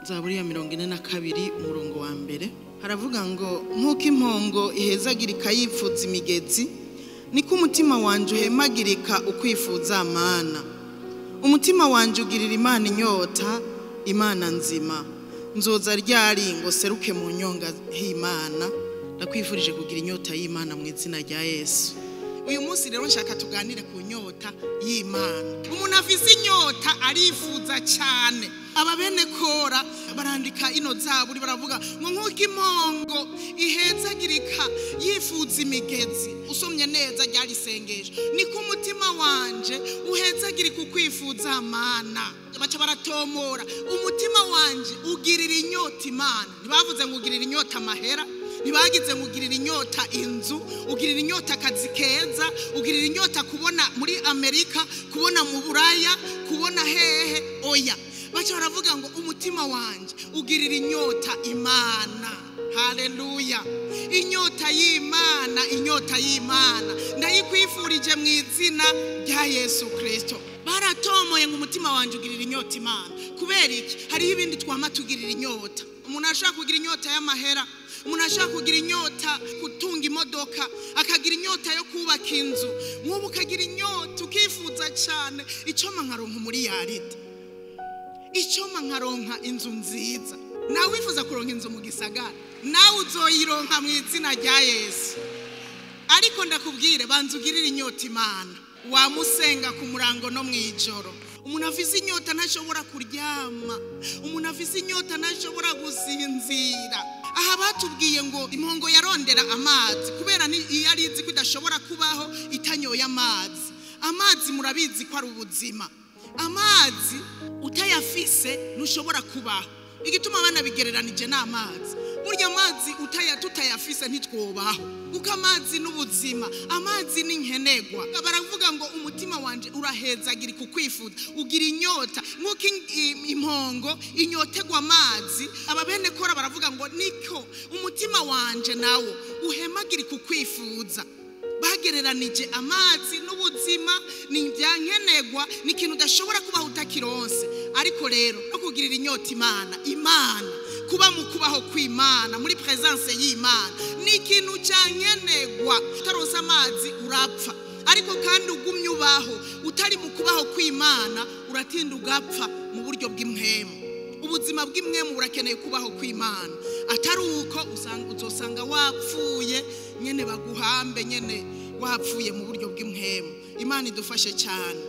Zaburi ya 42 umurongo wa mbere haravuga ngo nkuko impongo ihezagirika yipfuza imigezi niko umutima wanje uhemagirika ukwifuza amana. Umutima wanje ugirira Imana inyota, Imana nzima. Nzoza ryari ngo seruke mu nyonga h'Imana. Ndakwifurije kugira inyota y'Imana mu izina rya Yesu. Uyu munsi rero nshaka tuganire ku nyota y'Imana. Umuntu afise inyota arifuza cyane. Ababene Kora barandika ino zaburi baravuga ngo nkuko impongo ihezagirika yifuza imigezi. Usomye neza ryari sengesho niko umutima wanje uhezagirika ukwifuza amana. Baca baratomora umutima wanje ugirira inyota Imana. Ntibavuze ngo ugirira inyota amahera, ntibagize ngo ugirira inyota inzu, ugirira inyota akazi keza, ugirira inyota kubona muri Amerika, kubona mu Buraya, kubona hehe. Oya, baca baravuga ngo umutima wanje ugirira inyota Imana. Haleluya. Inyota y'Imana, inyota y'Imana ndayikwifurije mu izina rya Yesu Kristo. Baratomoye ngo umutima wanje ugirira inyota Imana. Kubera iki? Hari ibindi twama tugirira inyota. Umuntu ashaka kugira inyota y'amahera, umuntu ashaka kugira inyota kutunga imodoka, akagira inyota yo kubaka inzu. Nk'ubu ukagira inyota ukifuza cyane icoma nkaronka muri yaride, icoma nkaronka inzu nziza. Nawe wifuza kuronka inzu mu gisagara, nawe uzoyironka mu izina rya Yesu. Ariko ndakubwire banza ugirira inyota Imana. Wamusenga ku murango no mwijoro. Umuntu afise inyota ntashobora kuryama, umuntu afise inyota ntashobora gusinzira. Aha batubwiye ngo impongo yarondera amazi kubera iyo arizi kudashobora kubaho itanyoye amazi. Amazi murabizi ko ari ubuzima. Amazi utayafise ntushobora kubaho. Igituma abana bigereranije n'amazi. Burya amazi tutayafise ntitwobaho. Kuko amazi n'ubuzima, amazi ni nkenegwa. Baravuga ngo umutima wanje urahezagirika ukwifuza, ugira inyota nkuko impongo inyotegwa amazi. Ababene Kora baravuga ngo niko umutima wanje nawo uhemagirika ukwifuza. Bagereranije amazi n'ubuzima ni byankenegwa, ni ikintu udashobora kubaho utakironse. Ariko rero no kugirira inyota Imana, kuba mu kubaho kw'Imana, muri presence y'Imana ni ikintu cyankenegwa. Utaronse amazi urapfa, ariko kandi ugumye ubaho utari mu kubaho kw'Imana uratinda ugapfa mu buryo bw'imhemu. Ubuzima bw'imwemu burakeneye kubaho kw'Imana. Atari uko uzosanga wapfuye nyene baguhambe nyene wapfuye mu buryo bw'imhemu. Imana idufashe cyane.